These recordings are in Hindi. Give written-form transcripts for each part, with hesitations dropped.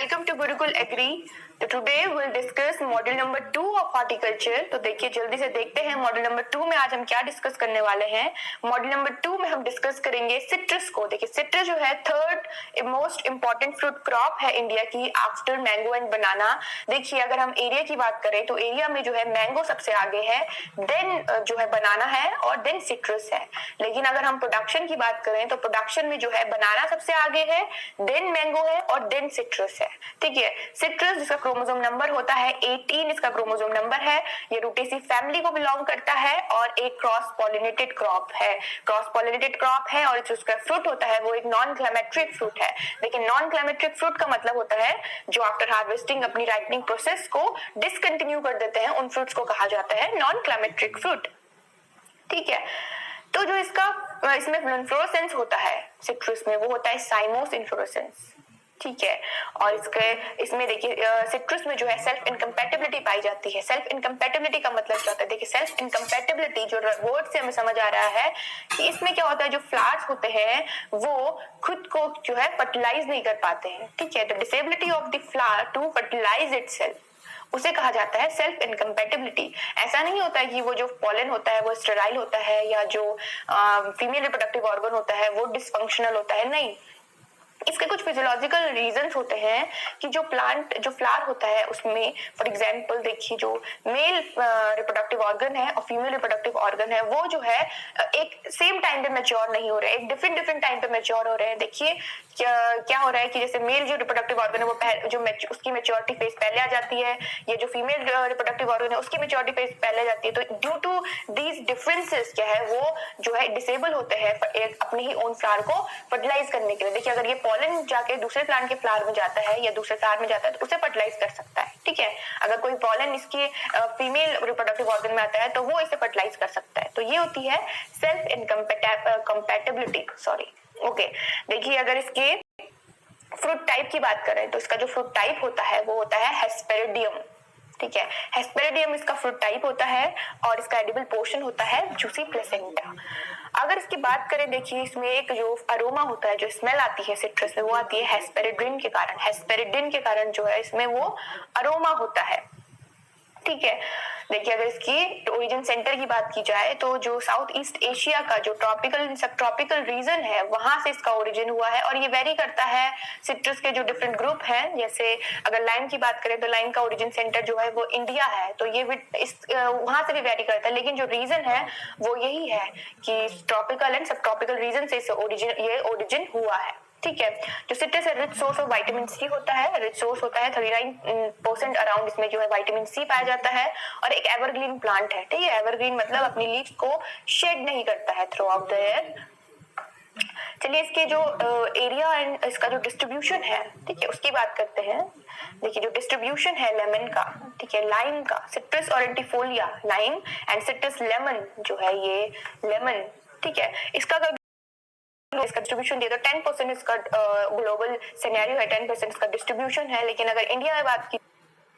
welcome to Gurukul Agri. तो today we'll discuss module number 2 of horticulture. तो देखिए जल्दी से देखते हैं मॉड्यूल नंबर 2 में आज हम क्या डिस्कस करने वाले हैं। मॉड्यूल नंबर 2 में हम डिस्कस करेंगे सिट्रस को। देखिए सिट्रस जो है third most important fruit crop है इंडिया की आफ्टर मैंगो एंड बनाना। देखिए अगर हम एरिया की बात करें तो एरिया में जो है मैंगो सबसे आगे है, देन जो है बनाना है और देन सिट्रस है। लेकिन अगर हम प्रोडक्शन की बात करें तो प्रोडक्शन में जो है बनाना सबसे आगे है, देन मैंगो है और देन सिट्रस है। ठीक है, सिट्रस जिसका क्रोमोसोम नंबर होता है 18, इसका क्रोमोसोम नंबर है। ये रूटेसी फैमिली को बिलोंग करता है और एक क्रॉस पॉलिनेटेड क्रॉप है। क्रॉस पॉलिनेटेड क्रॉप है और जो उसका फ्रूट होता है वो एक नॉन क्लामेट्रिक फ्रूट है। लेकिन नॉन क्लामेट्रिक फ्रूट का मतलब होता है जो आफ्टर हार्वेस्टिंग अपनी राइपनिंग प्रोसेस को डिसकंटिन्यू कर देते हैं, उन फ्रूट्स को कहा जाता है नॉन क्लामेट्रिक फ्रूट। ठीक है, तो जो इसका इसमें इन्फ्लोरेसेंस होता है सिट्रस में वो होता है साइमोस इन्फ्लोरेसेंस। ठीक है, और इसमें देखिए सिट्रस में जो है सेल्फ इनकम्पैटिबिलिटी पाई जाती है। सेल्फ इनकम्पैटिबिलिटी का मतलब क्या होता है? देखिए सेल्फ इनकम्पैटिबिलिटी जो वर्ड से हमें समझ आ रहा है कि इसमें क्या होता है, जो फ्लावर्स होते हैं वो खुद को जो है फर्टिलाइज नहीं कर पाते हैं। ठीक है, तो disability of the flower to fertilize itself उसे कहा जाता है सेल्फ इनकम्पैटिबिलिटी। ऐसा नहीं होता है कि वो जो पॉलन होता है वो स्टेराइल होता है या जो फीमेल रिप्रोडक्टिव ऑर्गन होता है वो डिसफंक्शनल होता है, नहीं। इसके कुछ फिजियोलॉजिकल रीजंस होते हैं कि जो प्लांट जो फ्लावर होता है उसमें फॉर एग्जांपल देखिए जो मेल रिप्रोडक्टिव ऑर्गन है और फीमेल रिप्रोडक्टिव ऑर्गन है वो जो है एक सेम टाइम पे मैच्योर नहीं हो रहे, एक डिफरेंट टाइम पे मैच्योर हो रहे हैं। देखिए क्या हो रहा है कि जैसे मेल जो रिप्रोडक्टिव ऑर्गन है वो उसकी मैच्योरिटी फेज पहले आ जाती है, ये जो फीमेल रिप्रोडक्टिव ऑर्गन है उसकी मैच्योरिटी फेज पहले आ जाती है। तो ड्यू टू दीज डिफरेंसेस क्या है वो जो है डिसेबल होते हैं अपने ही ओन फ्लावर को फर्टिलाइज करने के लिए। देखिए अगर ये पॉलन जाके दूसरे प्लांट के फ्लावर में जाता है या दूसरे फ्लावर में जाता है तो उसे फर्टिलाइज कर सकता है। ठीक है, अगर कोई पॉलन इसके फीमेल रिप्रोडक्टिव ऑर्गन में आता है तो वो इसे फर्टिलाइज कर सकता है। तो ये होती है सेल्फ इनकम्पैटिबिलिटी। Sorry, okay. देखिए अगर इसके फ्रूट टाइप की बात करें तो इसका जो फ्रूट टाइप होता है वो होता है हेस्पेरिडियम। ठीक है, हेस्पेरिडियम इसका फ्रूट टाइप होता है और इसका एडिबल पोर्शन होता है जूसी प्लेसेंटा। अगर इसकी बात करें देखिए इसमें एक जो अरोमा होता है, जो स्मेल आती है सिट्रस में वो आती है हेस्पेरिडिन के कारण। हेस्पेरिडिन के कारण जो है इसमें वो अरोमा होता है। ठीक है, देखिए अगर इसकी ओरिजिन सेंटर की बात की जाए तो जो साउथ ईस्ट एशिया का जो ट्रॉपिकल सब ट्रॉपिकल रीजन है वहां से इसका ओरिजिन हुआ है और ये वेरी करता है सिट्रस के जो डिफरेंट ग्रुप हैं। जैसे अगर लाइम की बात करें तो लाइम का ओरिजिन सेंटर जो है वो इंडिया है, तो ये वहां से भी वेरी करता है। लेकिन जो रीजन है वो यही है कि ट्रॉपिकल एंड सब ट्रॉपिकल रीजन से ये ओरिजिन हुआ है। ठीक है, जो सिट्रस है rich source of vitamin C होता है, रिच सोर्स होता है 39% अराउंड इसमें जो है विटामिन सी पाया जाता है और एक एवरग्रीन प्लांट है। ठीक है, एवरग्रीन मतलब अपनी लीव्स को शेड नहीं करता है थ्रू आउट द ईयर। चलिए इसके जो एरिया एंड इसका जो डिस्ट्रीब्यूशन है, ठीक है, उसकी बात करते हैं। देखिए जो डिस्ट्रीब्यूशन है लेमन का, ठीक है, लाइम का, citrus aurantifolia lime and citrus lemon जो है ये लेमन। ठीक है, इसका इसका डिस्ट्रीब्यूशन दिया तो 10% इसका ग्लोबल सिनेरियो है, 10% इसका डिस्ट्रीब्यूशन है। लेकिन अगर इंडिया में बात की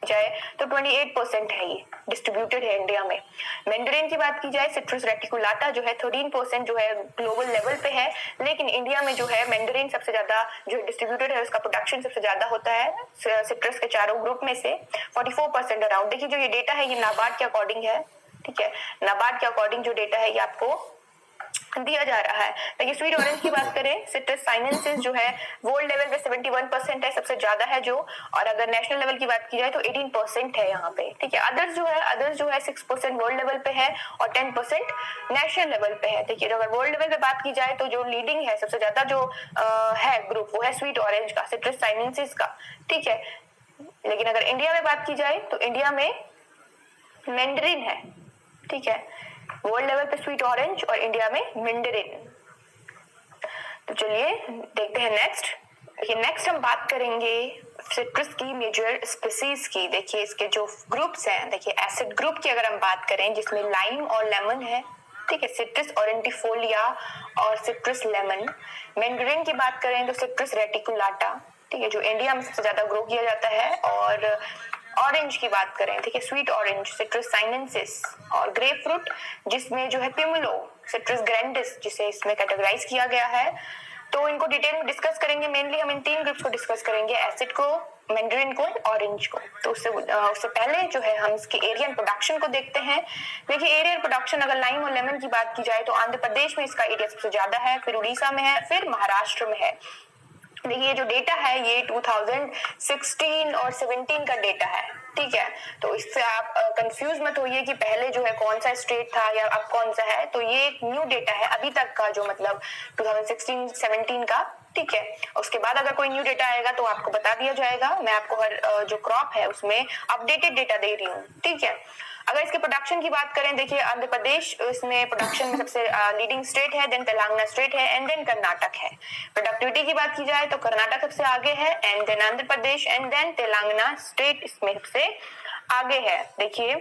जाए तो 28% है, ये डिस्ट्रीब्यूटेड है इंडिया में। मैंडरिन की बात की जाए सिट्रस रेटिकुलाटा जो है 13% जो है ग्लोबल लेवल पे है। लेकिन इंडिया में जो है मैंडरिन सबसे ज्यादा जो डिस्ट्रीब्यूटेड है, उसका प्रोडक्शन सबसे ज्यादा होता है सिट्रस के चारों ग्रुप में से 44% अराउंड। देखिए जो ये डेटा है ये नाबार्ड के अकॉर्डिंग है। ठीक है, नाबार्ड के अकॉर्डिंग जो डेटा है ये आपको दिया जा रहा है। देखिए स्वीट ऑरेंज की बात करें सिट्रस साइनेंसिस जो है वर्ल्ड लेवल पे 71% है, सबसे ज्यादा है जो। और अगर नेशनल लेवल की बात की जाए तो 18% है यहाँ पे। ठीक है, अदर्स जो है 6% वर्ल्ड लेवल पे है और 10% नेशनल लेवल पे है। देखिए अगर वर्ल्ड लेवल पे बात की जाए तो जो लीडिंग है सबसे ज्यादा जो है ग्रुप वो है स्वीट ऑरेंज का, सिट्रस साइनेंसिस का। ठीक है, लेकिन अगर इंडिया में बात की जाए तो इंडिया में मैंडरिन है। ठीक है, वर्ल्ड लेवल पे स्वीट ऑरेंज और इंडिया में मैंडरिन। तो चलिए देखते हैं नेक्स्ट। देखिए नेक्स्ट हम बात करेंगे सिट्रस की मेजर स्पीसीज की। देखिए इसके जो ग्रुप्स हैं, देखिए एसिड ग्रुप की अगर हम बात करें जिसमें लाइम और लेमन है। ठीक है, सिट्रस ऑरेंटिफोलिया और सिट्रस लेमन। मैंडरिन की बात करें तो सिट्रस रेटिकुलाटा, ठीक है, जो इंडिया में सबसे ज्यादा ग्रो किया जाता है। और ऑरेंज की बात करें, ठीक है, स्वीट ऑरेंज सिट्रस साइनेंसिस। और ग्रेप फ्रूट जिसमें जो है पिमुलो सिट्रस ग्रैंडिस जिसे इसमें कैटेगराइज किया गया है। तो इनको डिटेल में डिस्कस करेंगे। मेनली हम इन 3 ग्रुप्स को डिस्कस करेंगे, एसिड को, मैंड्रिन को, ऑरेंज को। तो उससे पहले जो है हम इसके एरिया एंड प्रोडक्शन को देखते हैं। देखिए एरिया एंड प्रोडक्शन, अगर लाइम और लेमन की बात की जाए तो आंध्र प्रदेश में इसका एरिया सबसे ज्यादा है, फिर उड़ीसा में है, फिर महाराष्ट्र में है। देखिए जो डेटा है ये 2016 और 17 का डेटा है, ठीक है। तो इससे आप कंफ्यूज मत होइए कि पहले जो है कौन सा स्टेट था या अब कौन सा है। तो ये एक न्यू डेटा है अभी तक का, जो मतलब 2016-17 का, ठीक है। उसके बाद अगर कोई न्यू डेटा आएगा तो आपको बता दिया जाएगा। मैं आपको हर जो क्रॉप है उसमें अपडेटेड डेटा दे रही हूँ, ठीक है। अगर इसके प्रोडक्शन की बात करें, देखिए आंध्र प्रदेश इसमें प्रोडक्शन में सबसे लीडिंग स्टेट है, देन तेलंगाना स्टेट है, एंड देन कर्नाटक है। प्रोडक्टिविटी की बात की जाए तो कर्नाटक सबसे आगे है, and then Andhra Pradesh, and then Telangana state इसमें सबसे आगे है। देखिए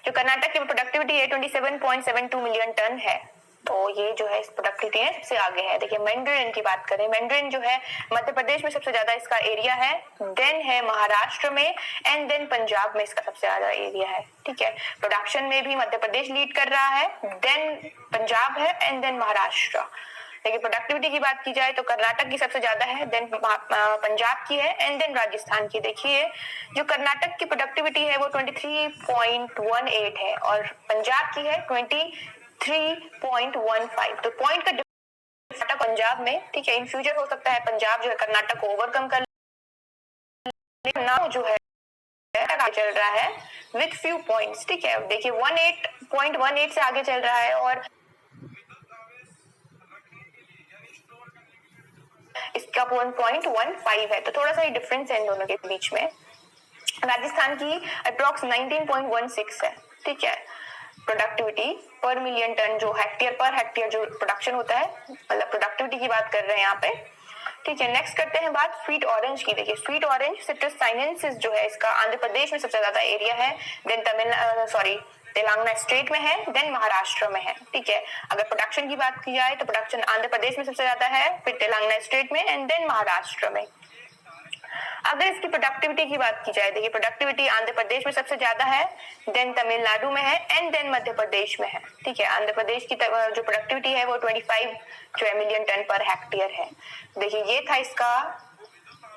जो कर्नाटक की प्रोडक्टिविटी है 27.72 मिलियन टन है, तो ये जो है इस प्रोडक्टिविटी में सबसे आगे है। देखिए मैंड्रिन की बात करें, मैंड्रिन जो है मध्य प्रदेश में सबसे ज्यादा इसका एरिया है, देन है महाराष्ट्र में, एंड देन पंजाब में इसका सबसे ज्यादा एरिया है, ठीक है। प्रोडक्शन में भी मध्य प्रदेश लीड कर रहा है, देन पंजाब है, एंड देन महाराष्ट्र। देखिए प्रोडक्टिविटी की बात की जाए तो कर्नाटक की सबसे ज्यादा है, देन पंजाब की है, एंड देन राजस्थान की। देखिए जो कर्नाटक की प्रोडक्टिविटी है वो 23.18 है और पंजाब की है 23.15। तो पॉइंट का डिफरेंस पंजाब में, ठीक है। इन फ्यूचर हो सकता है पंजाब जो है कर्नाटक को ओवरकम कर ले, नाउ जो है चल रहा है विथ फ्यू पॉइंट्स, ठीक है। देखिए 18.18 से आगे चल रहा है और इसका 1.15 है, तो थोड़ा सा ही डिफरेंस है इन दोनों के बीच में। राजस्थान की अप्रोक्स 19.16 है, ठीक है। प्रोडक्टिविटी पर मिलियन टन, जो हेक्टेयर पर हेक्टेयर जो प्रोडक्शन होता है, मतलब प्रोडक्टिविटी की बात कर रहे हैं यहाँ पे, ठीक है। नेक्स्ट करते हैं बात स्वीट ऑरेंज की। देखिए स्वीट ऑरेंज सिट्रस साइनेंसिस जो है इसका आंध्र प्रदेश में सबसे ज्यादा एरिया है, देन तेलंगाना स्टेट में है, देन महाराष्ट्र में है, ठीक है। अगर प्रोडक्शन की बात की जाए तो प्रोडक्शन आंध्र प्रदेश में सबसे ज्यादा है, फिर तेलंगाना स्टेट में, एंड देन महाराष्ट्र में। अगर इसकी प्रोडक्टिविटी की बात की जाए, देखिए प्रोडक्टिविटी आंध्र प्रदेश में सबसे ज्यादा है, देन तमिलनाडु में है, एंड देन मध्य प्रदेश में है, ठीक है। आंध्र प्रदेश की जो प्रोडक्टिविटी है वो 25 मिलियन टन पर हेक्टेयर है। देखिए ये था इसका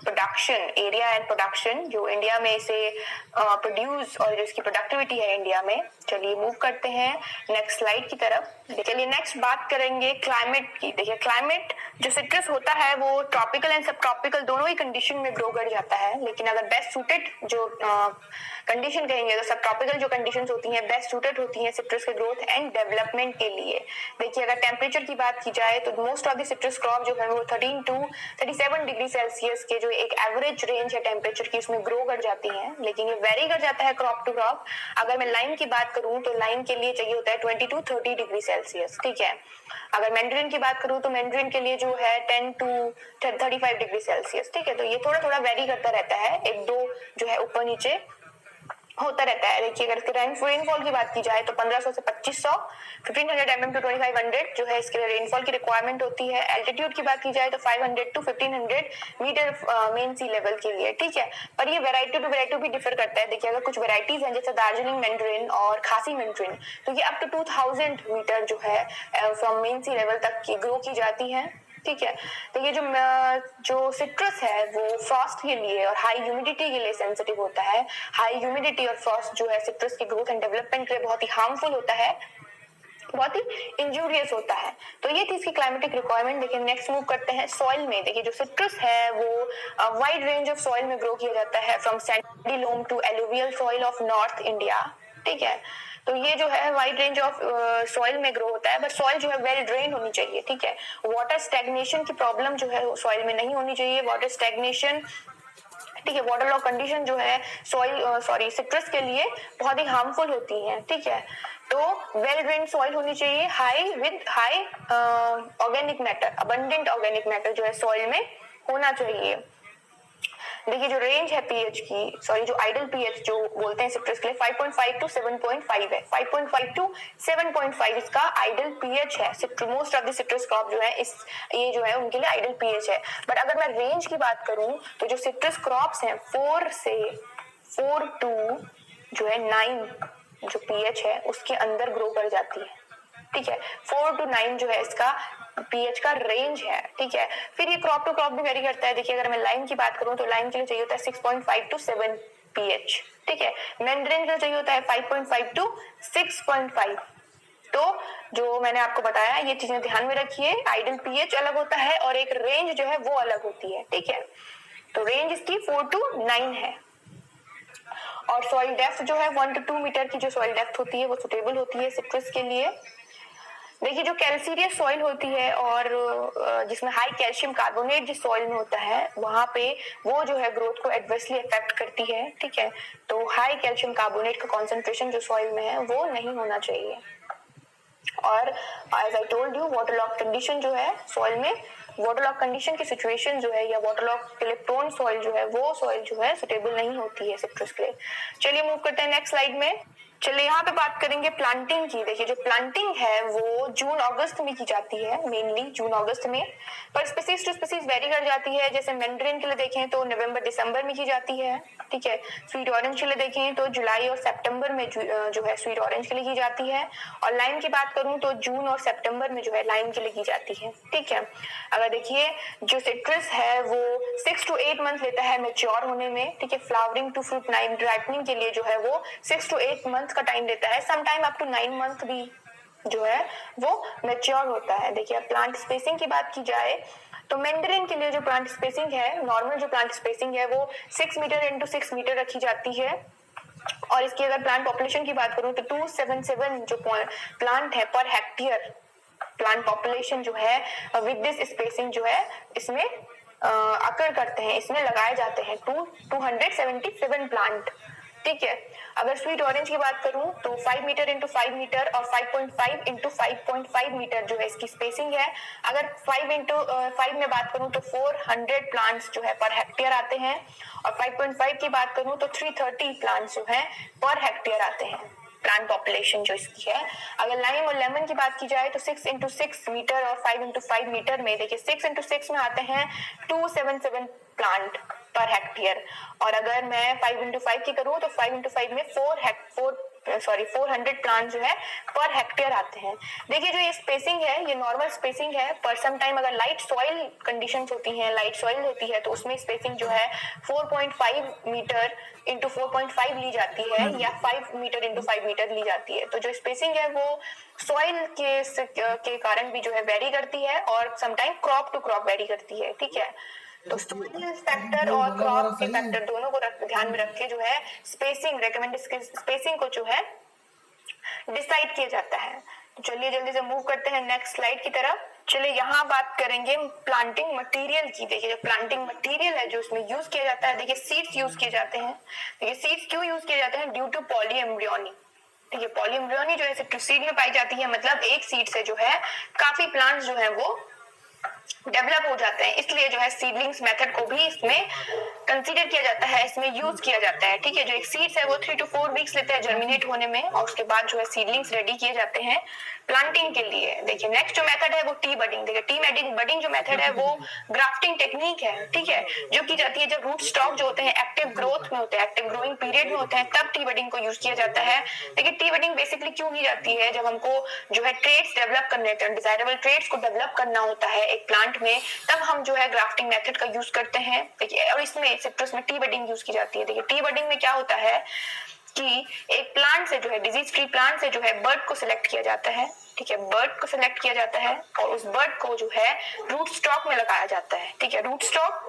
प्रोडक्शन, एरिया एंड प्रोडक्शन जो इंडिया में इसे प्रोड्यूस और जो इसकी प्रोडक्टिविटी है इंडिया में। चलिए मूव करते हैं नेक्स्ट स्लाइड की तरफ। चलिए नेक्स्ट बात करेंगे क्लाइमेट की। देखिए क्लाइमेट जो सिट्रस होता है वो ट्रॉपिकल एंड सब ट्रॉपिकल दोनों ही कंडीशन में ग्रो कर जाता है, लेकिन अगर बेस्ट सूटेड जो कंडीशन कहेंगे तो सब ट्रॉपिकल जो कंडीशंस होती हैं बेस्ट सूटेड होती हैं सिट्रस के ग्रोथ एंड डेवलपमेंट के लिए। देखिए अगर टेम्परेचर की बात की जाए तो most of the citrus crop जो है वो 13 to 37 डिग्री सेल्सियस के जो एक एवरेज रेंज है टेम्परेचर की उसमें ग्रो कर जाती हैं, लेकिन ये वेरी कर जाता है क्रॉप टू क्रॉप। अगर मैं लाइम की बात करूं तो लाइम के लिए चाहिए होता है 20 to 30 डिग्री सेल्सियस, ठीक है। अगर मैंड्रिन की बात करूं तो मैंड्रिन के लिए जो है 10 to 35 डिग्री सेल्सियस, ठीक है। तो ये थोड़ा थोड़ा वेरी करता रहता है, एक दो जो है ऊपर नीचे होता रहता है। देखिए अगर इसके रेनफॉल की बात की जाए तो 1500 से 2500, 1500 mm to 2500 जो है इसके लिए रेनफॉल की रिक्वायरमेंट होती है। एल्टीट्यूड की बात की जाए तो 500 to 1500 metre mean sea level के लिए, ठीक है। पर ये वैरायटी टू वैरायटी भी डिफर करता है। देखिए अगर कुछ वैरायटीज हैं जैसे दार्जिलिंग मैंड्रिन और खासी मैंड्रिन, तो ये अप टू 2000 मीटर जो है फ्रॉम मेन सी लेवल तक की ग्रो की जाती है, ठीक है। तो ये जो सिट्रस है वो फ्रॉस्ट के लिए और हाई ह्यूमिडिटी के लिए सेंसिटिव होता है। हाई ह्यूमिडिटी और फ्रॉस्ट जो है सिट्रस के ग्रोथ एंड डेवलपमेंट के लिए बहुत ही हार्मफुल होता है, बहुत ही इंजूरियस होता है। तो ये थी इसकी क्लाइमेटिक रिक्वायरमेंट। देखिए नेक्स्ट मूव करते हैं सॉइल में। देखिए जो सिट्रस है वो वाइड रेंज ऑफ सॉइल में ग्रो किया जाता है, from sandy loam to alluvial soil of North India, ठीक है। तो ये जो है वाइड रेंज ऑफ सॉइल में ग्रो होता है, बट सॉइल जो है वेल ड्रेन होनी चाहिए, ठीक है। वाटर स्टैग्नेशन की प्रॉब्लम जो है सॉइल में नहीं होनी चाहिए। वाटर स्टैग्नेशन, ठीक है, वाटर लॉ कंडीशन जो है सिट्रस के लिए बहुत ही हार्मफुल होती है, ठीक है। तो वेल ड्रेन सॉइल होनी चाहिए, high organic matter, abundant organic matter जो है सॉइल में होना चाहिए। देखिए जो रेंज है पीएच की, जो आइडल पीएच जो बोलते हैं सिट्रस के लिए 5.5 to 7.5 है। 5.5 to 7.5 इसका आइडल पीएच है। Most of the citrus crop जो है ये जो है उनके लिए आइडल पीएच है। बट अगर मैं रेंज की बात करूं तो जो सिट्रस क्रॉप्स हैं 4 to जो है 9 जो पीएच है उसके अंदर ग्रो कर जाती है, ठीक है। 4 to 9 जो है इसका पीएच का रेंज है, ठीक है। फिर ये क्रॉप टू क्रॉप भी वेरी करता है। देखिए अगर मैं लाइम की बात करूं तो लाइम के लिए चाहिए होता है 6.5 टू 7 पीएच, ठीक है। मैंड्रेन के लिए चाहिए होता है 5.5 टू 6.5। तो जो मैंने आपको बताया ये चीजें ध्यान में रखिए, आइडियल पीएच अलग होता है और एक रेंज जो है वो अलग होती है, ठीक है। तो रेंज इसकी 4 टू 9 है। और सॉइल डेप्थ जो है 1 टू 2 मीटर की जो सॉइल डेप्थ होती है वो सुटेबल होती है सिट्रस के लिए। देखिए जो कैल्सीरियस सॉइल होती है और जिसमें हाई कैल्शियम कार्बोनेट जिस सॉइल में होता है वहां पे वो जो है ग्रोथ को एडवर्सली अफेक्ट करती है, ठीक है। तो हाई कैल्शियम कार्बोनेट का कॉन्सेंट्रेशन जो सॉइल में है वो नहीं होना चाहिए। और as I told you water lock condition जो है सॉइल में, वाटर लॉक कंडीशन की सिचुएशन जो है या वाटर लॉक के लिए प्रोन सॉइल जो है वो सॉइल जो है सुटेबल नहीं होती है सिट्रस के लिए। चलिए मूव करते हैं नेक्स्ट स्लाइड में। चलिए यहाँ पे बात करेंगे प्लांटिंग की। देखिए जो प्लांटिंग है वो जून अगस्त में की जाती है, मेनली जून अगस्त में, पर स्पीसीज टू स्पीसीज वेरी कर जाती है। जैसे मैंड्रेन के लिए देखें तो नवंबर दिसंबर में की जाती है, ठीक है। स्वीट ऑरेंज के लिए देखें तो जुलाई और सितंबर में जो है स्वीट ऑरेंज के लिए की जाती है। और लाइम की बात करूं तो जून और सितंबर में जो है लाइम के लिए की जाती है, ठीक है। अगर देखिए जो सिट्रस है वो 6 टू 8 मंथ लेता है मैच्योर होने में, ठीक है। फ्लावरिंग टू फ्रूट राइपनिंग के लिए जो है वो 6 टू 8 मंथ का टाइम लेता है, some time up to 9 month भी जो है वो मैच्योर होता है। देखिए प्लांट स्पेसिंग की बात की जाए तो मैंड्रेन के लिए जो प्लांट स्पेसिंग है, नॉर्मल जो प्लांट स्पेसिंग है वो 6 मीटर इंटू 6 मीटर रखी जाती है। और इसकी अगर प्लांट पॉपुलेशन की बात करूं तो 277 जो प्लांट है पर हेक्टेयर प्लांट पॉपुलेशन जो है विद दिस स्पेसिंग जो है इसमें अकर करते हैं, इसमें लगाए जाते हैं 277 प्लांट, ठीक है। अगर स्वीट ऑरेंज की बात करूं तो 5 मीटर इंटू 5 मीटर और 5.5 इंटू 5.5 मीटर जो है इसकी स्पेसिंग है। अगर 5 इंटू 5 में बात करूं तो 400 प्लांट्स जो है पर हेक्टेयर आते हैं और 5.5 की बात करूं तो 330 प्लांट्स जो है पर हेक्टेयर आते हैं प्लांट पॉपुलेशन जो इसकी है। अगर लाइम और लेमन की बात की जाए तो 6 इंटू 6 मीटर और 5 इंटू 5 मीटर में देखिए 6 इंटू 6 में आते हैं 277 प्लांट पर हेक्टेयर। और अगर मैं 5 इंटू 5 की करूँ तो 5 इंटू 5 में 400 प्लांट जो है पर हेक्टेयर आते हैं। देखिए जो ये स्पेसिंग है ये नॉर्मल स्पेसिंग है, पर सम टाइम अगर लाइट सॉइल कंडीशंस होती हैं, लाइट सॉइल होती है तो उसमें स्पेसिंग जो है 4.5 मीटर इंटू 4.5 ली जाती है या 5 मीटर इंटू 5 मीटर ली जाती है। तो जो स्पेसिंग है वो सॉइल के कारण भी जो है वेरी करती है और some time crop to crop vary करती है, ठीक है। तो सॉइल फैक्टर और क्रॉप के फैक्टर दोनों को ध्यान में रख के जो है स्पेसिंग रेकमेंडेड स्पेसिंग को जो है डिसाइड किया जाता है। तो चलिए जल्दी से मूव करते हैं नेक्स्ट स्लाइड की तरफ। चलिए यहाँ बात करेंगे प्लांटिंग मटेरियल की। देखिए जो प्लांटिंग मटेरियल है जो इसमें यूज किया जाता है, देखिए सीड्स यूज किए जाते हैं। देखिए सीड्स क्यों यूज किए जाते हैं? Due to polyembryony. ठीक है, पॉलीएम्ब्रियोनी जो है सीड में पाई जाती है, मतलब एक सीड से जो है काफी प्लांट्स जो है वो डेवलप हो जाते हैं, इसलिए जो है सीडलिंग्स मेथड को भी इसमें कंसीडर किया जाता है, इसमें यूज किया जाता है। ठीक है, जो एक सीड्स है वो 3 to 4 वीक्स लेते हैं जर्मिनेट होने में और उसके बाद जो है सीडलिंग्स रेडी किए जाते हैं प्लांटिंग के लिए। देखिए नेक्स्ट जो मेथड है वो टी बडिंग। देखिए टी बडिंग जो मेथड है वो ग्राफ्टिंग टेक्निक है, ठीक है, जो की जाती है जब रूट स्टॉक जो होते हैं एक्टिव ग्रोथ में होते हैं, एक्टिव ग्रोइंग पीरियड में होते हैं, तब टी बडिंग को यूज किया जाता है। देखिए टी बडिंग बेसिकली क्यों की जाती है? जब हमको जो है ट्रेड्स डेवलप करने होते हैं, डिजायरेबल ट्रेड्स को डेवलप करना होता है एक प्लांट में, तब हम जो है ग्राफ्टिंग मेथड का यूज करते हैं। देखिए और इसमें सिट्रस में टी बडिंग यूज की जाती है। देखिए टी बडिंग में क्या होता है कि एक प्लांट से जो है डिजीज फ्री प्लांट से जो है बर्ड को सिलेक्ट किया जाता है, ठीक है, बर्ड को सिलेक्ट किया जाता है और उस बर्ड को जो है रूट स्टॉक में लगाया जाता है। ठीक है, रूट स्टॉक,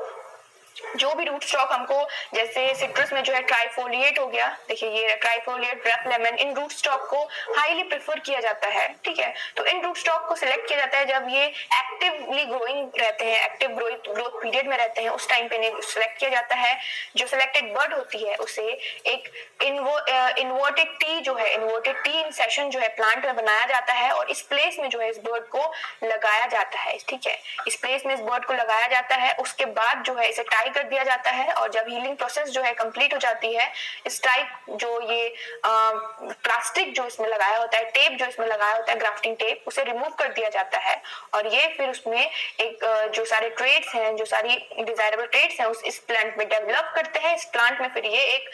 जो भी रूट स्टॉक हमको, जैसे सिट्रस में जो है ट्राइफोलिएट हो गया, देखिए ये ट्राइफोलिएट, रेप लेमन, इन रूट स्टॉक को हाईली प्रेफर किया जाता है। ठीक है, तो इन रूट स्टॉक को सिलेक्ट किया जाता है जब ये एक्टिवली ग्रोइंग रहते हैं, एक्टिव ग्रोथ पीरियड में रहते हैं, उस टाइम पे सिलेक्ट किया जाता है। जो सिलेक्टेड बर्ड होती है उसे एक इन्वर्टेड टी जो है, इन्वर्टेड टी इन सेशन जो है प्लांट में बनाया जाता है और इस प्लेस में जो है इस बर्ड को लगाया जाता है। ठीक है, इस प्लेस में इस बर्ड को लगाया जाता है, उसके बाद जो है इसे टाई कर दिया जाता है और जब हीलिंग प्रोसेस जो है कंप्लीट हो जाती है, इस टाइप जो ये प्लास्टिक जो इसमें लगाया होता है, टेप जो इसमें लगाया होता है, ग्राफ्टिंग टेप, उसे रिमूव कर दिया जाता है और ये फिर उसमें एक जो सारे ट्रेड्स हैं, जो सारी डिजायरेबल ट्रेड्स हैं उस इस प्लांट में डेवलप करते हैं। इस प्लांट में फिर ये एक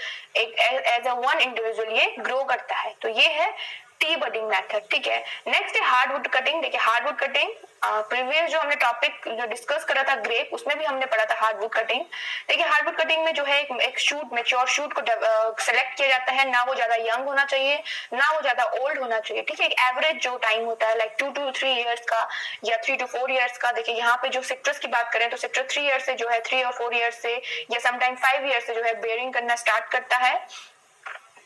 एज अ वन इंडिविजुअल ये ग्रो करता है। तो ये है टी बडिंग मेथड, ठीक है। नेक्स्ट है हार्डवुड कटिंग। देखिए हार्डवुड कटिंग प्रीवियस जो हमने टॉपिक जो डिस्कस करा था ग्रेप, उसमें भी हमने पढ़ा था हार्डवुड कटिंग। देखिए हार्डवुड कटिंग में जो है एक शूट, मैच्योर शूट को सेलेक्ट किया जाता है, ना वो ज्यादा यंग होना चाहिए ना वो ज्यादा ओल्ड होना चाहिए, ठीक है। एक एवरेज जो टाइम होता है लाइक 2 to 3 इयर्स का या 3 to 4 इयर्स का। देखिए यहाँ पे जो सिट्रस की बात करें तो सिट्रस 3 इयर्स से जो है 3 और 4 इयर्स से या समटाइम 5 इयर्स से जो है बेयरिंग करना स्टार्ट करता है,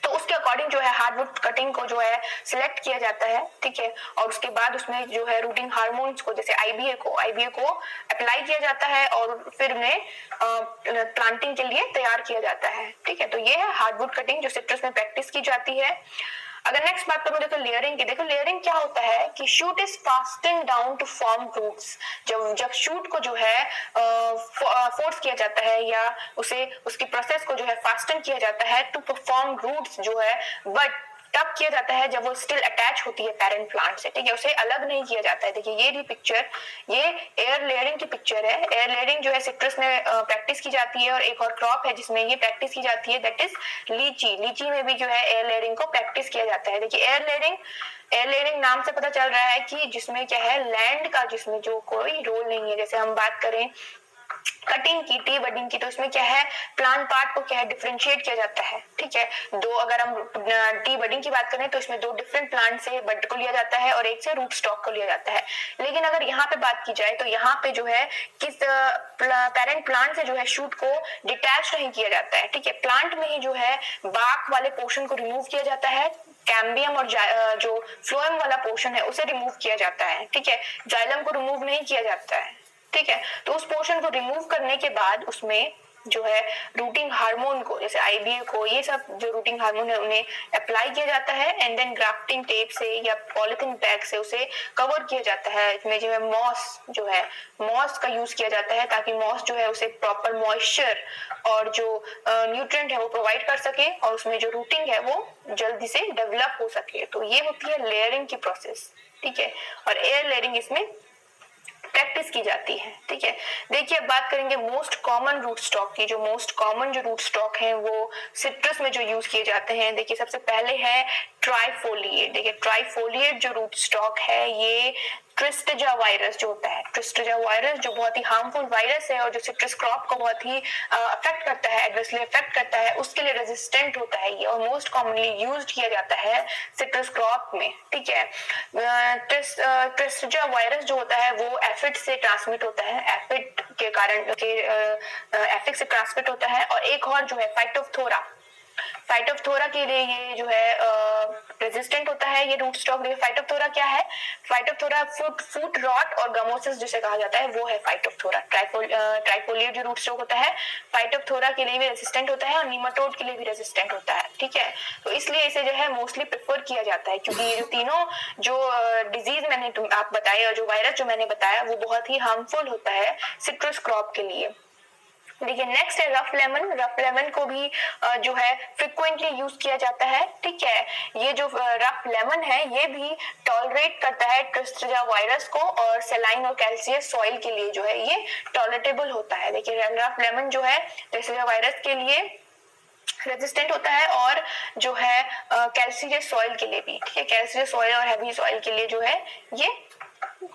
तो उसके अकॉर्डिंग जो है हार्डवुड कटिंग को जो है सिलेक्ट किया जाता है, ठीक है। और उसके बाद उसमें जो है रूटिंग हार्मोन्स को जैसे आईबीए को अप्लाई किया जाता है और फिर उन्हें प्लांटिंग के लिए तैयार किया जाता है, ठीक है। तो ये है हार्डवुड कटिंग जो सिट्रस में प्रैक्टिस की जाती है। अगर नेक्स्ट बात करूं देखो लेयरिंग की। देखो लेयरिंग क्या होता है कि shoot is fastened down to form roots. जब शूट को जो है फोर्स किया जाता है या उसे उसकी प्रोसेस को जो है फास्टन किया जाता है टू परफॉर्म रूट्स जो है, बट तब किया जाता है जब वो स्टिल अटैच होती है पेरेंट प्लांट से, ठीक है। उसे अलग नहीं किया जाता है। देखिए ये भी पिक्चर, ये एयर लेयरिंग की पिक्चर है। एयर लेयरिंग जो है सिट्रस में प्रैक्टिस की जाती है और एक और क्रॉप है जिसमें ये प्रैक्टिस की जाती है, दैट इज लीची। लीची में भी जो है एयर लेयरिंग को प्रैक्टिस किया जाता है। देखिए एयर लेयरिंग नाम से पता चल रहा है कि जिसमें क्या है लैंड का जिसमें जो कोई रोल नहीं है। जैसे हम बात करें कटिंग की, टी बडिंग की, तो इसमें क्या है प्लांट पार्ट को क्या है डिफरेंशिएट किया जाता है, ठीक है। दो अगर हम टी बडिंग की बात करें तो इसमें 2 डिफरेंट प्लांट से बड को लिया जाता है और एक से रूट स्टॉक को लिया जाता है। लेकिन अगर यहाँ पे बात की जाए तो यहाँ पे जो है किस पेरेंट प्लांट से जो है शूट को डिटैच नहीं किया जाता है, ठीक है। प्लांट में ही जो है बाक वाले पोर्शन को रिमूव किया जाता है, कैम्बियम और जो फ्लोएम वाला पोर्शन है उसे रिमूव किया जाता है, ठीक है। जाइलम को रिमूव नहीं किया जाता है, ठीक है। तो उस पोर्शन को रिमूव करने के बाद उसमें जो है रूटिंग हार्मोन को जैसे आईबीए को, ये सब जो रूटिंग हार्मोन है उन्हें अप्लाई किया जाता है एंड देन ग्राफ्टिंग टेप से या पॉलिथीन बैग से उसे कवर किया जाता है। इसमें जो है मॉस का यूज किया जाता है ताकि मॉस जो है उसे प्रॉपर मॉइस्चर और जो न्यूट्रिएंट है वो प्रोवाइड कर सके और उसमें जो रूटिंग है वो जल्दी से डेवलप हो सके। तो ये होती है लेयरिंग की प्रोसेस, ठीक है। और एयर लेयरिंग इसमें प्रैक्टिस की जाती है, ठीक है। देखिए अब बात करेंगे मोस्ट कॉमन रूट स्टॉक की। जो मोस्ट कॉमन जो रूट स्टॉक हैं वो सिट्रस में जो यूज किए जाते हैं, देखिए सबसे पहले है ट्राइफोलिएट। देखिए ट्राइफोलिएट जो रूट स्टॉक है ये ट्रिस्टिजा वायरस जो होता है, ट्रिस्टिजा वायरस जो बहुत ही हार्मफुल वायरस है और जो सिट्रस क्रॉप को बहुत ही अफेक्ट करता है, एडवर्सली अफेक्ट करता है, उसके लिए रेजिस्टेंट होता है ये और मोस्ट कॉमनली यूज्ड किया जाता है सिट्रस क्रॉप में, ठीक है। ट्रिस्टिजा वायरस जो होता है वो एफिड से ट्रांसमिट होता है, एफिड के कारण एफिड से ट्रांसमिट होता है। और एक और जो है फाइटोप्थोरा के लिए ये जो है रेजिस्टेंट होता है ये रूट स्टॉक। फाइटोप्थोरा क्या है? फाइटोप्थोरा फूट रॉट और गमोसिस जिसे कहा जाता है वो है फाइटोप्थोरा। ट्राइफोलिएट जो रूट स्टॉक होता है फाइटोप्थोरा के लिए भी रेजिस्टेंट होता है और नीमाटोड के लिए भी रेजिस्टेंट होता है, ठीक है। तो इसलिए इसे जो है मोस्टली प्रेफर किया जाता है क्योंकि ये जो तीनों जो डिजीज मैंने आप बताए और जो वायरस जो मैंने बताया वो बहुत ही हार्मफुल होता है सिट्रस क्रॉप के लिए। देखिए नेक्स्ट है रफ लेमन। रफ लेमन को भी जो है फ्रिक्वेंटली यूज किया जाता है, ठीक है। ये जो रफ लेमन है ये भी टॉलरेट करता है ट्रिस्टिजा वायरस को और सेलाइन और कैल्सियस सॉइल के लिए जो है ये टॉलरेटेबल होता है। देखिए रफ लेमन जो है ट्रिस्टिजा वायरस के लिए रेजिस्टेंट होता है और जो है कैल्सियस सॉइल के लिए भी, ठीक है। कैल्सियस सॉइल और हैवी सॉइल के लिए जो है ये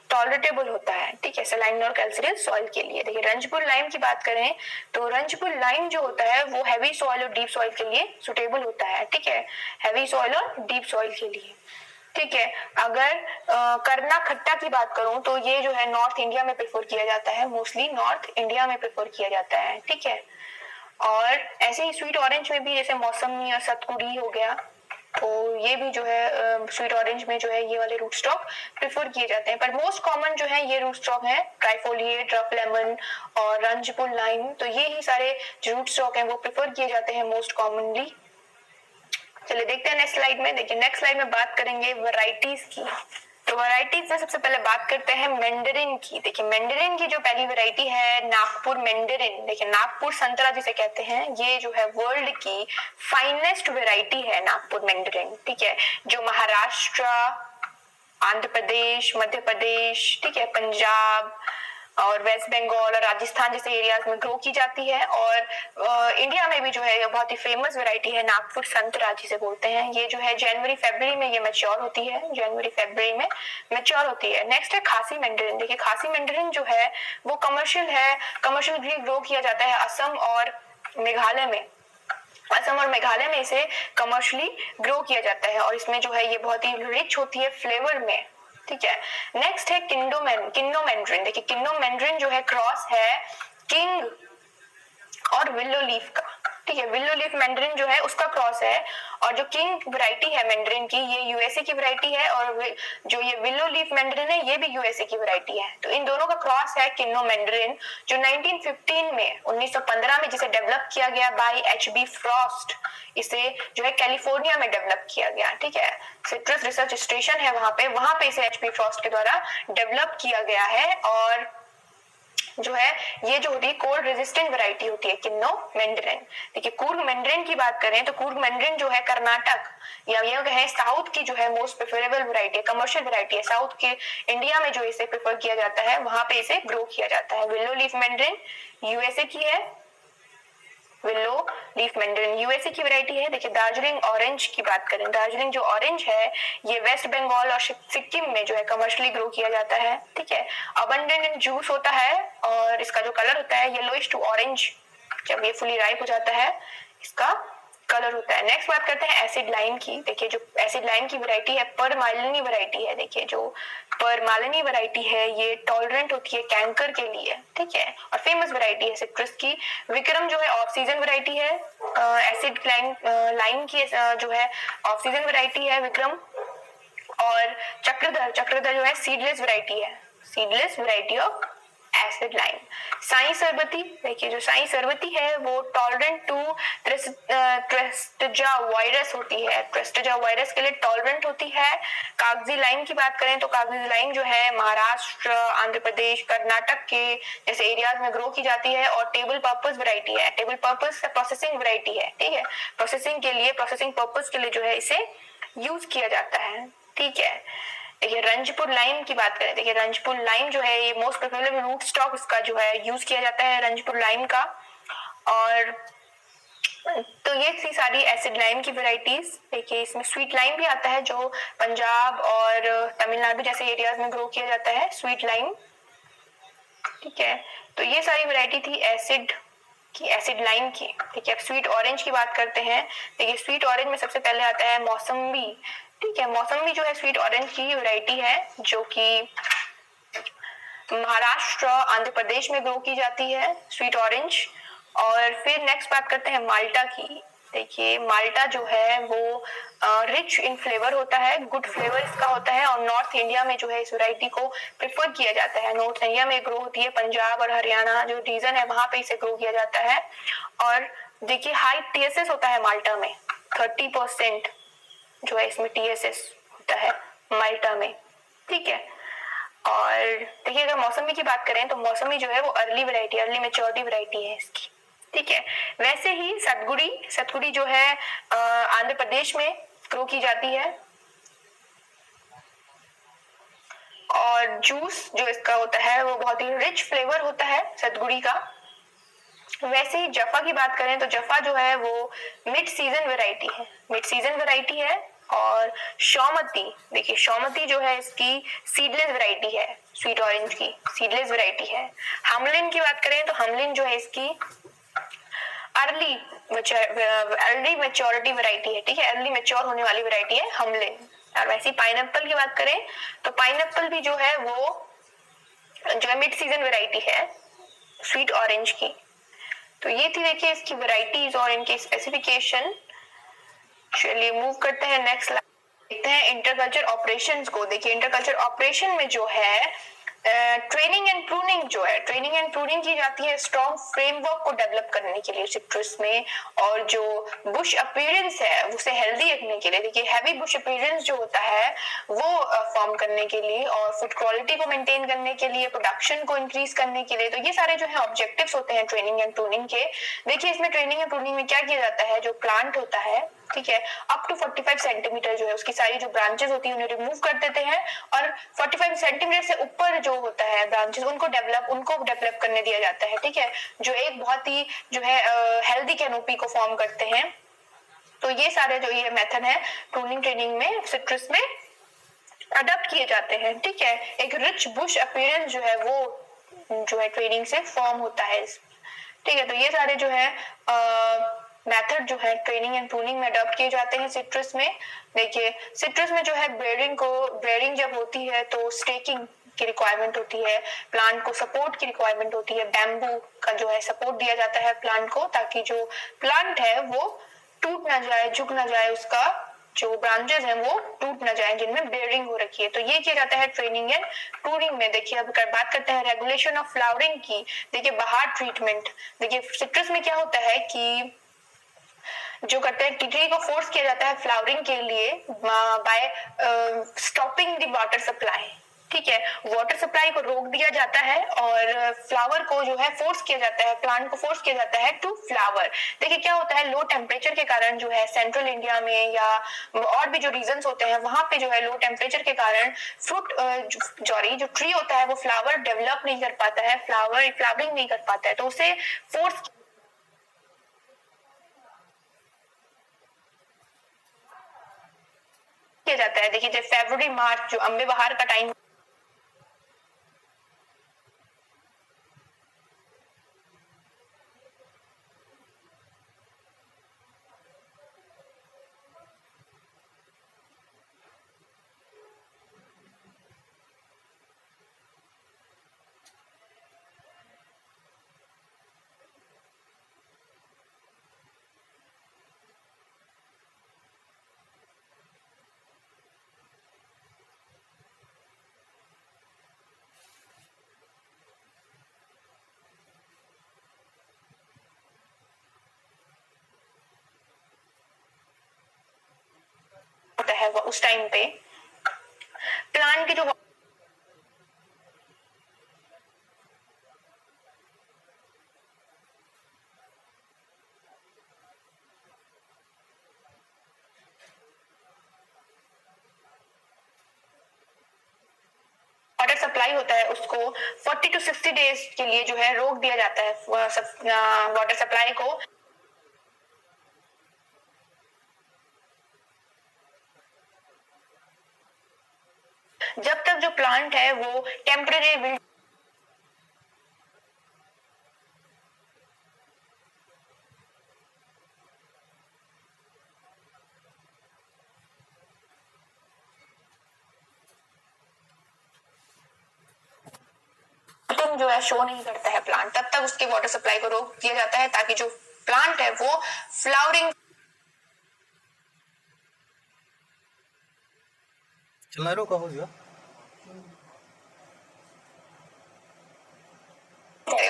टॉलरेटेबल होता है, ठीक है, सलाइन और कैल्सियस सॉइल के लिए। देखिए रंजपुर लाइम की बात करें तो रंजपुर लाइम जो होता है वो हैवी सॉइल और डीप सॉइल के लिए सुटेबल होता है, ठीक है, हैवी सॉइल और डीप सॉइल के लिए, ठीक है। अगर करना खट्टा की बात करूं तो ये जो है नॉर्थ इंडिया में प्रेफर किया जाता है, मोस्टली नॉर्थ इंडिया में प्रेफर किया जाता है, ठीक है। और ऐसे ही स्वीट ऑरेंज में भी जैसे मौसमी या सतपुरी हो गया तो ये भी जो है स्वीट ऑरेंज में जो है ये वाले रूट स्टॉक प्रेफर किए जाते हैं। पर मोस्ट कॉमन जो है ये रूट स्टॉक है ट्राइफोलिएट, रफ लेमन और रंजपुर लाइम। तो ये ही सारे जो रूट स्टॉक हैं वो प्रेफर किए जाते हैं मोस्ट कॉमनली। चलिए देखते हैं नेक्स्ट स्लाइड में। देखिए नेक्स्ट स्लाइड में बात करेंगे वैरायटीज की। तो वैरायटीज में सबसे पहले बात करते हैं मैंडरिन की। देखिए मैंडरिन की जो पहली वैरायटी है नागपुर मैंडरिन। देखिए नागपुर संतरा जिसे कहते हैं ये जो है वर्ल्ड की फाइनेस्ट वैरायटी है नागपुर मैंडरिन, ठीक है, जो महाराष्ट्र, आंध्र प्रदेश, मध्य प्रदेश, ठीक है, पंजाब, और वेस्ट बंगाल और राजस्थान जैसे एरियाज में ग्रो की जाती है। और इंडिया में भी जो है ये बहुत ही फेमस वैरायटी है, नागपुर संतरा जिसे बोलते हैं। ये जो है जनवरी फरवरी में ये मैच्योर होती है, जनवरी फरवरी में मैच्योर होती है। नेक्स्ट है खासी मैंडरिन। देखिए खासी मैंडरिन जो है वो कमर्शियल है, कमर्शियल भी ग्रो किया जाता है असम और मेघालय में। असम और मेघालय में इसे कमर्शियली ग्रो किया जाता है और इसमें जो है ये बहुत ही रिच होती है फ्लेवर में। ठीक है, नेक्स्ट है किंडो मैंड्रिन। देखिए किंडो मैंड्रिन जो है क्रॉस है किंग और विल्लो लीफ का। ठीक है, विल्लो लीफ मैंड्रिन जो है उसका क्रॉस है और जो किंग वैरायटी है मैंड्रिन की ये यूएसए की वैरायटी है और जो ये विल्लो लीफ मैंड्रिन है ये भी यूएसए की वैरायटी है। तो इन दोनों का क्रॉस है किन्नो मैंड्रिन जो 1915 में 1915 में जिसे डेवलप किया गया बाय एचबी फ्रॉस्ट। इसे जो है कैलिफोर्निया में डेवलप किया गया। ठीक है, सिट्रस रिसर्च स्टेशन है वहां पे इसे एचबी फ्रॉस्ट के द्वारा डेवलप किया गया है। और जो है ये जो होती है कोल्ड रेजिस्टेंट वैरायटी होती है किन्नो मैंड्रिन। देखिए कूर्ग मैंड्रिन की बात करें तो कूर्ग मैंड्रिन जो है कर्नाटक या ये कहें साउथ की जो है मोस्ट प्रेफरेबल वैरायटी है, कमर्शियल वैरायटी है। साउथ के इंडिया में जो इसे प्रेफर किया जाता है वहां पे इसे ग्रो किया जाता है। विल्लो लीफ मैंड्रिन यूएसए की है, विल्लो लीफ मैंड्रिन यूएसए की वैरायटी है। देखिए दार्जिलिंग ऑरेंज की बात करें, दार्जिलिंग जो ऑरेंज है ये वेस्ट बंगाल और सिक्किम में जो है कमर्शियली ग्रो किया जाता है। ठीक है, अबंडेंट इन जूस होता है और इसका जो कलर होता है येलोइश टू ऑरेंज, जब ये फुली राइप हो जाता है इसका कलर होता है। नेक्स्ट बात करते हैं एसिड लाइन की। देखिए जो एसिड लाइन की वैरायटी है परमालिनी वैरायटी है। देखिए जो परमालिनी वैरायटी है ये टॉलरेंट होती है कैंकर के लिए। ठीक है, और फेमस वैरायटी है सिट्रस की। विक्रम जो है ऑफ सीजन वैरायटी है, एसिड लाइन की जो है ऑफ सीजन वैरायटी है विक्रम। और चक्रधर जो है सीडलेस वैरायटी है, seedless variety of acid lime. Sai Sarbati, देखिए जो साई सरबती है वो टॉलरेंट टू ट्रेस्टजा वायरस होती है, ट्रेस्टजा वायरस के लिए टॉलरेंट होती है। कागजी लाइन की बात करें तो कागजी लाइन जो है महाराष्ट्र, आंध्र प्रदेश, कर्नाटक के जैसे एरियाज में ग्रो की जाती है और टेबल पर्पस वैरायटी है, टेबल पर्पस प्रोसेसिंग वैरायटी है। ठीक है, प्रोसेसिंग के लिए, प्रोसेसिंग पर्पस के लिए जो है इसे यूज किया जाता है। ठीक है, देखिए रंजपुर लाइन की बात करें, देखिए रंजपुर लाइन जो है ये मोस्ट प्रेफरेबल रूट स्टॉक इसका जो है यूज किया जाता है रंजपुर लाइन का। और तो ये थी सारी एसिड लाइन की वैरायटीज। देखिए इसमें स्वीट लाइन भी आता है जो पंजाब और तमिलनाडु जैसे एरियाज में ग्रो किया जाता है, स्वीट लाइन। ठीक है, तो ये सारी वैरायटी थी एसिड की, एसिड लाइन की। ठीक है, अब स्वीट ऑरेंज की बात करते हैं। देखिए स्वीट ऑरेंज में सबसे पहले आता है मौसम्बी। ठीक है, मौसम्बी जो है स्वीट ऑरेंज की वैरायटी है जो कि महाराष्ट्र, आंध्र प्रदेश में ग्रो की जाती है स्वीट ऑरेंज। और फिर नेक्स्ट बात करते हैं माल्टा की। देखिए माल्टा जो है वो रिच इन फ्लेवर होता है, गुड फ्लेवर इसका होता है और नॉर्थ इंडिया में जो है इस वैरायटी को प्रेफर किया जाता है। नॉर्थ इंडिया में ग्रो होती है, पंजाब और हरियाणा जो रीजन है वहां पे इसे ग्रो किया जाता है। और देखिए हाई टीएसएस होता है माल्टा में, 30% जो है इसमें टीएसएस होता है माल्टा में। ठीक है, और देखिए अगर मौसमी की बात करें तो मौसमी जो है वो early variety, early maturity variety है इसकी। ठीक है, वैसे ही सतगुड़ी जो है आंध्र प्रदेश में ग्रो की जाती है और जूस जो इसका होता है वो बहुत ही रिच फ्लेवर होता है सतगुड़ी का। वैसे ही जफा की बात करें तो जफा जो है वो मिड सीजन वैरायटी है, मिड सीजन वैरायटी है। और शौमती, देखिए शौमती जो है इसकी सीडलेस वैरायटी है, स्वीट ऑरेंज की सीडलेस वैरायटी है। हमलिन की बात करें तो हमलिन जो है इसकी अर्ली मैच्योरिटी वैरायटी है। ठीक है, अर्ली मैच्योर होने वाली वैरायटी है हमलिन। और वैसे पाइनएप्पल की बात करें तो पाइनएप्पल भी जो है वो जो है मिड सीजन वैरायटी है स्वीट ऑरेंज की। तो ये थी देखिए इसकी वैरायटीज और इनके स्पेसिफिकेशन। चलिए मूव करते हैं नेक्स्ट स्लाइड, देखते हैं इंटरकल्चर ऑपरेशंस को। देखिए इंटरकल्चर ऑपरेशन में जो है ट्रेनिंग एंड प्रूनिंग जो है, ट्रेनिंग एंड प्रूनिंग की जाती है स्ट्रॉन्ग फ्रेमवर्क को डेवलप करने के लिए सिट्रस में, और जो बुश अपीयरेंस है उसे हेल्दी रखने के लिए। देखिए हैवी बुश अपीयरेंस जो होता है वो फॉर्म करने के लिए और फूड क्वालिटी को मेंटेन करने के लिए, प्रोडक्शन को इंक्रीज करने के लिए। तो ये सारे जो है ऑब्जेक्टिव्स होते हैं ट्रेनिंग एंड प्रूनिंग के। देखिए इसमें ट्रेनिंग एंड प्रूनिंग में क्या किया जाता है, जो प्लांट होता है ठीक है, अप टू 45 सेंटीमीटर जो है उसकी सारी जो ब्रांचेस होती है उन्हें रिमूव कर देते हैं और 45 सेंटीमीटर से ऊपर जो होता है ब्रांचेस उनको डेवलप करने दिया जाता है। ठीक है, जो एक बहुत ही जो है हेल्दी कैनोपी को फॉर्म करते हैं। तो ये सारे जो ये मेथड है प्रूनिंग ट्रेनिंग में सिट्रस में अडॉप्ट किए जाते हैं। ठीक है, एक रिच बुश अपीयरेंस जो है वो जो है ट्रेनिंग से फॉर्म होता है। ठीक है, तो ये सारे जो है मेथड जो है ट्रेनिंग एंड प्रूनिंग में अडॉप्ट किए जाते हैं सिट्रस में। देखिए सिट्रस में जो है बेयरिंग जब होती है तो स्टेकिंग की रिक्वायरमेंट होती है, प्लांट को सपोर्ट की रिक्वायरमेंट होती है, बैम्बू का जो है सपोर्ट दिया जाता है प्लांट को ताकि जो प्लांट है वो टूट ना जाए, झुक ना जाए, उसका जो ब्रांचेस हैं वो टूट ना जाए जिनमें बेयरिंग हो रखी है। तो ये किया जाता है ट्रेनिंग एंड प्रूनिंग में। देखिए अब बात करते हैं रेगुलेशन ऑफ फ्लावरिंग की। देखिए बहार ट्रीटमेंट, देखिए सिट्रस में क्या होता है कि जो करते हैं ट्री को फोर्स किया जाता है फ्लावरिंग के लिए by stopping the water supply. ठीक है, वाटर सप्लाई को रोक दिया जाता है और फ्लावर को जो है फोर्स किया जाता है, प्लांट को फोर्स किया जाता है टू फ्लावर। देखिए क्या होता है लो टेम्परेचर के कारण जो है सेंट्रल इंडिया में या और भी जो रीजन्स होते हैं वहां पे जो है लो टेम्परेचर के कारण जो ट्री होता है वो फ्लावर डेवलप नहीं कर पाता है, फ्लावरिंग नहीं कर पाता है, तो उसे फोर्स किया जाता है। देखिए जब फरवरी मार्च जो अम्बे बहार का टाइम होता है वो उस टाइम पे प्लांट की जो वाटर सप्लाई होता है उसको 40 to 60 डेज के लिए जो है रोक दिया जाता है वाटर सप्लाई को। जब तक जो प्लांट है वो टेम्परेरी जो है शो नहीं करता है प्लांट, तब तक उसके वाटर सप्लाई को रोक दिया जाता है ताकि जो प्लांट है वो फ्लावरिंग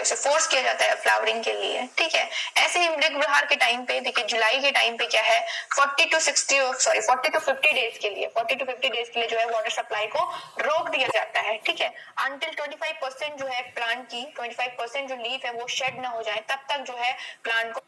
उसे फोर्स किया जाता है फ्लावरिंग के लिए। ठीक है, ऐसे ही मृग बहार के टाइम पे देखिए जुलाई के टाइम पे क्या है 40 to 50 डेज के लिए जो है वाटर सप्लाई को रोक दिया जाता है। ठीक है, अंटिल 25% जो है प्लांट की 25% जो लीफ है वो शेड ना हो जाए तब तक जो है प्लांट को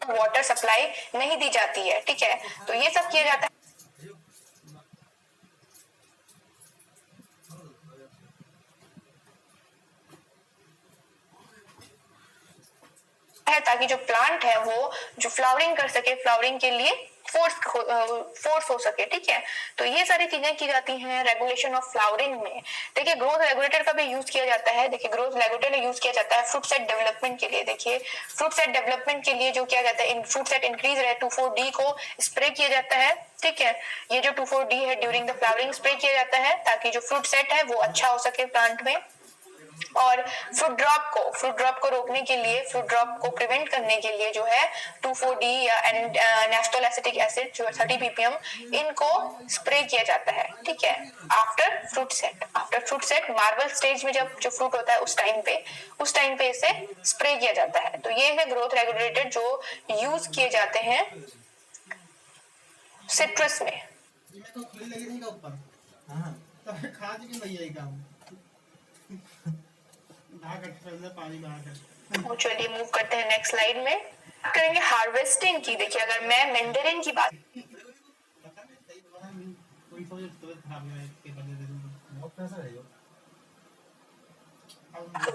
वाटर सप्लाई नहीं दी जाती है। ठीक है, तो ये सब किया जाता है ताकि जो प्लांट है वो जो फ्लावरिंग कर सके, फ्लावरिंग के लिए फोर्स हो सके। ठीक है, तो ये सारी चीजें की जाती हैं रेगुलेशन ऑफ फ्लावरिंग में। देखिए ग्रोथ रेगुलेटर का भी यूज किया जाता है। देखिए ग्रोथ रेगुलेटर यूज किया जाता है फ्रूट सेट डेवलपमेंट के लिए। देखिए फ्रूट सेट डेवलपमेंट के लिए जो किया जाता है फ्रूट सेट इंक्रीज रहे 2,4-D को स्प्रे किया जाता है। ठीक है, ये जो 2,4-D है ड्यूरिंग द फ्लावरिंग स्प्रे किया जाता है ताकि जो फ्रूट सेट है वो अच्छा हो सके प्लांट में। और फ्रूट ड्रॉप को रोकने के लिए, फ्रूट ड्रॉप को प्रिवेंट करने के लिए जो है 2,4-D या नेस्टोल एसिटिक एसिड जो 30 ppm इनको स्प्रे किया जाता है, ठीक है। After fruit set marble stage में जब जो फ्रूट होता है उस टाइम पे इसे स्प्रे किया जाता है। तो ये है ग्रोथ रेगुलेटर जो यूज किए जाते हैं सिट्रस में। चलिए मूव करते हैं नेक्स्ट स्लाइड में, करेंगे हार्वेस्टिंग की। देखिए अगर मैं मैंडेरिन की बात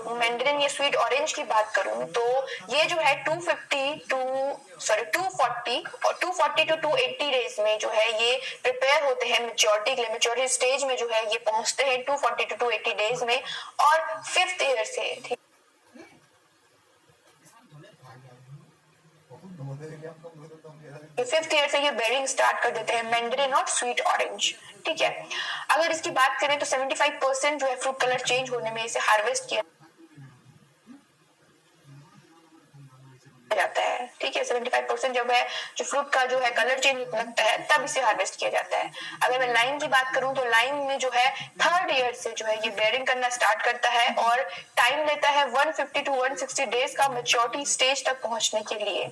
मैंडेरिन या स्वीट ऑरेंज की बात करूं तो ये जो है 240 और 240 to 280 डेज में जो है ये प्रिपेयर होते हैं मैच्योरिटी के लिए। मैच्योरिटी स्टेज में जो है ये पहुंचते हैं 240 to 280 डेज में, और 5th ईयर से ये बेरिंग स्टार्ट कर देते हैं मैंडेरिन और स्वीट ऑरेंज, ठीक है। अगर इसकी बात करें तो 75% जो है फ्रूट कलर चेंज होने में इसे हार्वेस्ट किया जाता है, ठीक है। 75% जब है जो फ्रूट का जो है कलर चेंज लगता है तब इसे हार्वेस्ट किया जाता है। अगर मैं लाइम की बात करूं तो लाइम में जो है 3rd ईयर से जो है ये बेयरिंग करना स्टार्ट करता है और टाइम लेता है 150 to 160 डेज का मैच्योरिटी स्टेज तक पहुंचने के लिए,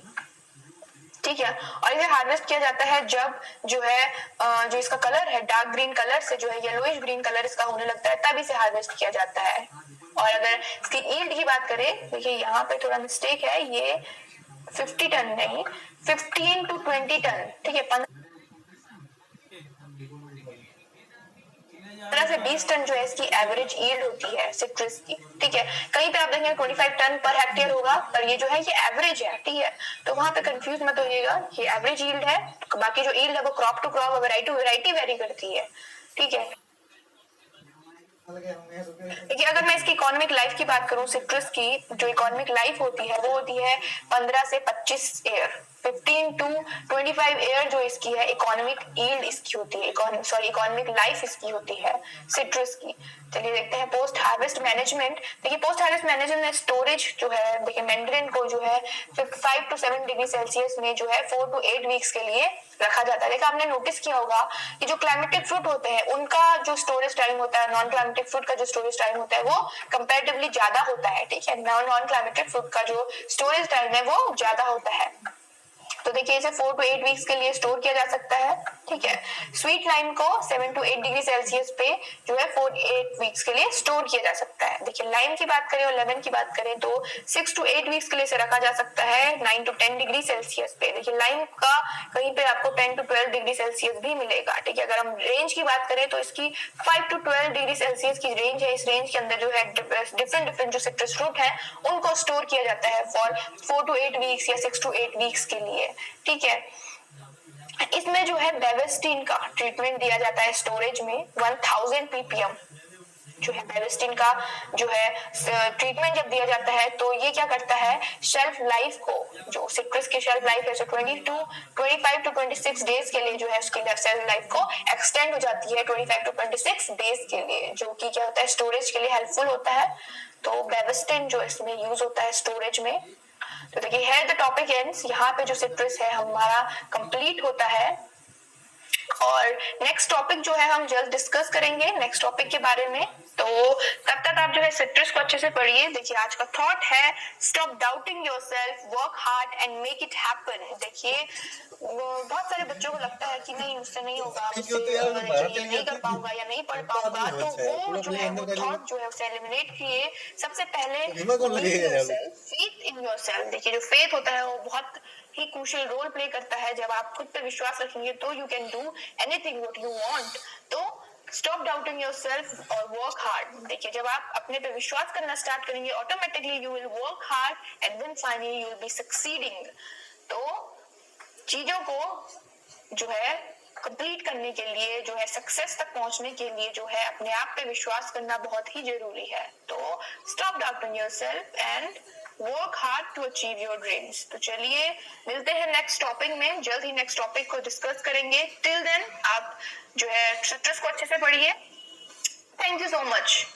ठीक है। और इसे हार्वेस्ट किया जाता है जब जो है जो इसका कलर है डार्क ग्रीन कलर से जो है येलोइश ग्रीन कलर इसका होने लगता है, तब इसे हार्वेस्ट किया जाता है। और अगर इसकी ईल्ड की बात करें, देखिए यहाँ पे थोड़ा मिस्टेक है, ये 50 टन नहीं 15 to 20 टन, ठीक है। 15 से 20 टन जो है इसकी एवरेज यील्ड होती है सिट्रस की, ठीक है। कहीं पे आप देखेंगे 25 टन पर हेक्टेयर होगा, पर ये जो है ये एवरेज है, ठीक है। तो वहां पे कंफ्यूज मत होइएगा, ये एवरेज यील्ड है। बाकी जो यील्ड है वो crop to crop, variety to variety vary करती है, ठीक है। देखिए अगर मैं इसकी इकोनॉमिक लाइफ की बात करूं, सिट्रस की जो इकोनॉमिक लाइफ होती है वो होती है 15 से 25 ईयर, 15 to 25 ईयर जो इसकी है इकोनॉमिक यील्ड इसकी होती है, इकोनॉमिक लाइफ इसकी होती है सिट्रस की। चलिए देखते हैं पोस्ट हार्वेस्ट मैनेजमेंट। देखिए पोस्ट हार्वेस्ट मैनेजमेंट में स्टोरेज जो है, देखिए मैंडेरिन को जो है 5 to 7 डिग्री सेल्सियस में जो है 4 to 8 वीक्स के लिए रखा जाता है। देखिए आपने नोटिस किया होगा कि जो क्लाइमेटिक फ्रूट होते हैं उनका जो स्टोरेज टाइम होता है, नॉन क्लाइमेटिक फ्रूट का जो स्टोरेज टाइम होता है वो कंपैरेटिवली ज्यादा होता है, ठीक है। नॉन क्लाइमेटिक फ्रूट का जो स्टोरेज टाइम है वो ज्यादा होता है। तो देखिए इसे 4 to 8 वीक्स के लिए स्टोर किया जा सकता है, ठीक है। स्वीट लाइम को 7 to 8 डिग्री सेल्सियस पे जो है 4 to 8 वीक्स के लिए स्टोर किया जा सकता है। देखिए लाइम की बात करें और लेमन की बात करें तो 6 to 8 वीक्स के लिए इसे रखा जा सकता है 9 to 10 डिग्री सेल्सियस पे। देखिए लाइम का कहीं पे आपको 10 to 12 डिग्री सेल्सियस भी मिलेगा, ठीक है। अगर हम रेंज की बात करें तो इसकी 5 to 12 डिग्री सेल्सियस की रेंज है। इस रेंज के अंदर जो है डिफरेंट जो सिट्रस फ्रूट है उनको स्टोर किया जाता है फॉर 4 to 8 वीक्स या 6 to 8 वीक्स के लिए, ठीक है। इसमें जो है बेवेस्टिन का ट्रीटमेंट दिया जाता है स्टोरेज में 1000 ppm जो है बेवेस्टिन का जो है ट्रीटमेंट जब दिया जाता है तो ये क्या करता है, शेल्फ लाइफ को, जो सिट्रस की शेल्फ लाइफ है 25 to 26 डेज के लिए जो है उसकी शेल्फ लाइफ को एक्सटेंड हो जाती है 25 to 26 डेज के लिए, जो कि क्या होता है स्टोरेज के लिए हेल्पफुल होता है। तो बेवेस्टिन जो इसमें यूज होता है स्टोरेज में। तो देखिए हियर द टॉपिक एंड्स, यहाँ पे जो सिट्रस है हमारा कंप्लीट होता है। और नेक्स्ट टॉपिक जो है हम जल्द डिस्कस करेंगे नेक्स्ट टॉपिक के बारे में। तो तब तक आप जो है सिट्रस को अच्छे से पढ़िए। देखिए आज का थॉट है stop doubting yourself, work hard and make it happen. देखिए बहुत सारे बच्चों को लगता है कि नहीं मुझसे नहीं होगा, मुझसे नहीं कर पाऊंगा या नहीं पढ़ पाऊंगा, तो वो जो है वो थॉट जो है उसे एलिमिनेट किए। सबसे पहले फेथ इन योरसेल्फ। देखिए जो फेथ होता है वो बहुत ही क्रूशियल रोल प्ले करता है। जब आप खुद पे विश्वास रखेंगे तो you can do anything what you want. तो स्टॉप डाउटिंग योरसेल्फ और वर्क हार्ड। देखिए जब आप अपने पे विश्वास करना स्टार्ट करेंगे automatically you will work hard and then finally you will be succeeding. तो चीजों को जो है कंप्लीट करने के लिए, जो है सक्सेस तक पहुंचने के लिए जो है अपने आप पे विश्वास करना बहुत ही जरूरी है। तो stop doubting yourself and work hard to achieve your dreams. तो चलिए मिलते हैं नेक्स्ट टॉपिक में, जल्द ही नेक्स्ट टॉपिक को डिस्कस करेंगे। टिल देन आप जो है सिट्रस को अच्छे से पढ़िए। Thank you so much.